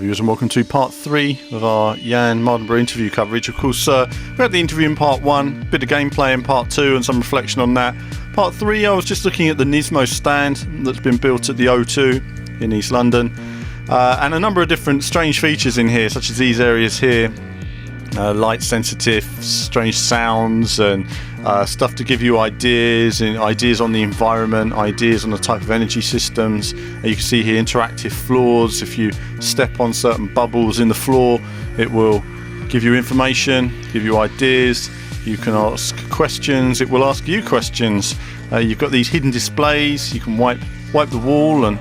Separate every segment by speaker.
Speaker 1: viewers, and welcome to part 3 of our Jann Mardenborough interview coverage. Of course, we had the interview in part 1, a bit of gameplay in part 2 and some reflection on that. Part 3, I was just looking at the Nismo stand that's been built at the O2 in East London, and a number of different strange features in here, such as these areas here. Light sensitive, strange sounds, and stuff to give you ideas on the environment, ideas on the type of energy systems. You can see here interactive floors. If you step on certain bubbles in the floor, it will give you information, give you ideas. You can ask questions, it will ask you questions. You've got these hidden displays. You can wipe the wall, and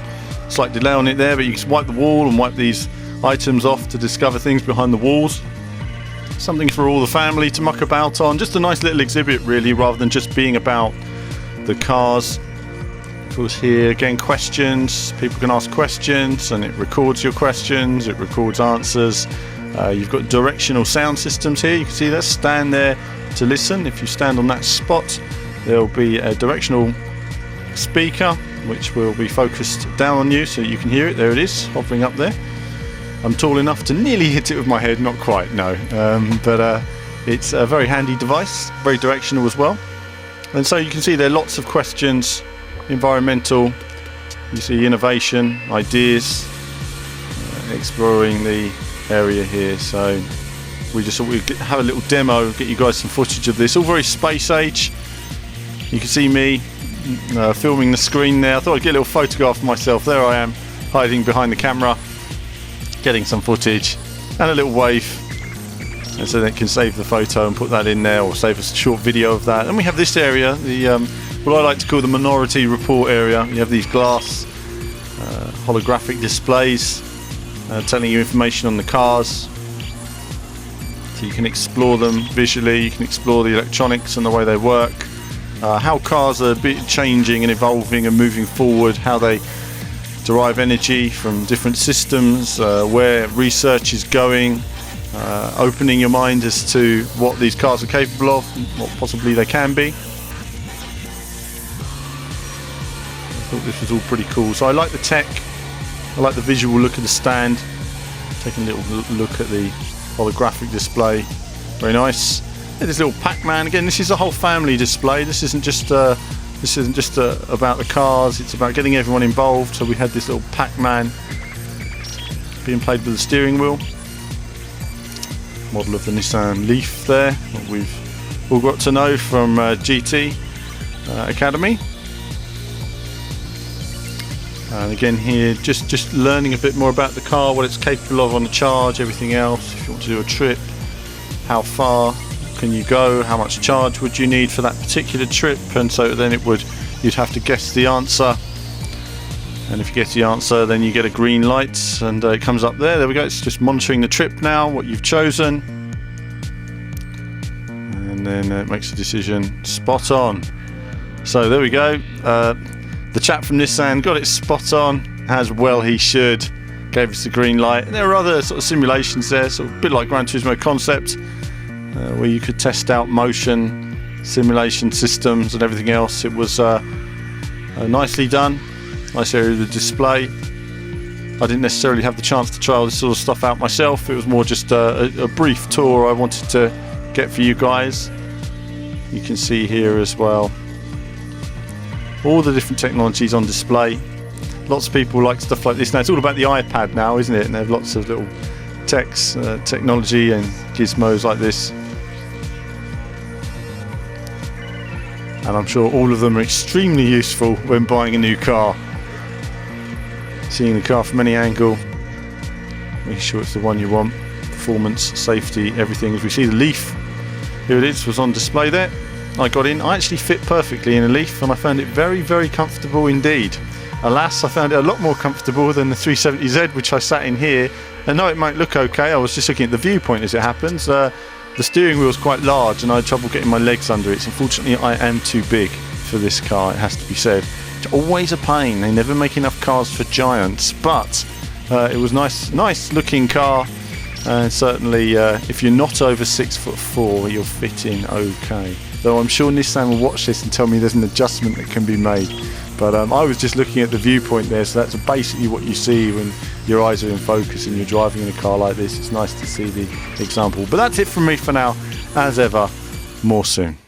Speaker 1: slight delay on it there, but you can wipe the wall and wipe these items off to discover things behind the walls. Something for all the family to muck about on. Just a nice little exhibit really, rather than just being about the cars. Of course, here again, questions. People can ask questions and it records your questions, it records answers. You've got directional sound systems here. You can see that. Stand there to listen. If you stand on that spot, there'll be a directional speaker which will be focused down on you so you can hear it. There it is, hovering up there. I'm tall enough to nearly hit it with my head, not quite, no. But it's a very handy device, very directional as well. And so you can see there are lots of questions, environmental, you see innovation, ideas, exploring the area here. So we just thought we'd have a little demo, get you guys some footage of this. All very space age. You can see me filming the screen there. I thought I'd get a little photograph of myself. There I am, hiding behind the camera, getting some footage and a little wave, and so they can save the photo and put that in there, or save a short video of that. And we have this area, the what I like to call the Minority Report area. You have these glass holographic displays telling you information on the cars, so you can explore them visually. You can explore the electronics and the way they work, how cars are changing and evolving and moving forward, how they derive energy from different systems, where research is going, opening your mind as to what these cars are capable of, what possibly they can be. I thought this was all pretty cool. So I like the tech, I like the visual look of the stand. Taking a little look at the holographic display, very nice. And this little Pac-Man, again, this is a whole family display. This isn't just about the cars, it's about getting everyone involved. So we had this little Pac-Man being played with the steering wheel. Model of the Nissan Leaf there, what we've all got to know from GT Academy. And again here, just learning a bit more about the car, what it's capable of on the charge, everything else. If you want to do a trip, how far can you go, how much charge would you need for that particular trip, and so then you'd have to guess the answer, and if you guess the answer then you get a green light and it comes up there we go. It's just monitoring the trip now, what you've chosen, and then it makes a decision. Spot on. So there we go. The chap from Nissan got it spot on, as well he should, gave us the green light. And there are other sort of simulations there, sort of a bit like Gran Turismo Concept, where you could test out motion, simulation systems and everything else. It was nicely done, nice area of the display. I didn't necessarily have the chance to try all this sort of stuff out myself. It was more just a brief tour I wanted to get for you guys. You can see here as well all the different technologies on display. Lots of people like stuff like this now. It's all about the iPad now, isn't it? And they have lots of little technology and gizmos like this. And I'm sure all of them are extremely useful when buying a new car. Seeing the car from any angle, making sure it's the one you want. Performance, safety, everything. As we see the Leaf, here it is, was on display there. I got in, I actually fit perfectly in a Leaf, and I found it very, very comfortable indeed. Alas, I found it a lot more comfortable than the 370Z, which I sat in here. And though it might look okay, I was just looking at the viewpoint as it happens. The steering wheel is quite large and I had trouble getting my legs under it. So unfortunately I am too big for this car, it has to be said. It's always a pain, they never make enough cars for giants, but it was nice looking car, and certainly if you're not over 6'4", you'll fit in okay. Though I'm sure Nissan will watch this and tell me there's an adjustment that can be made. But I was just looking at the viewpoint there, so that's basically what you see when your eyes are in focus and you're driving in a car like this. It's nice to see the example. But that's it from me for now. As ever, more soon.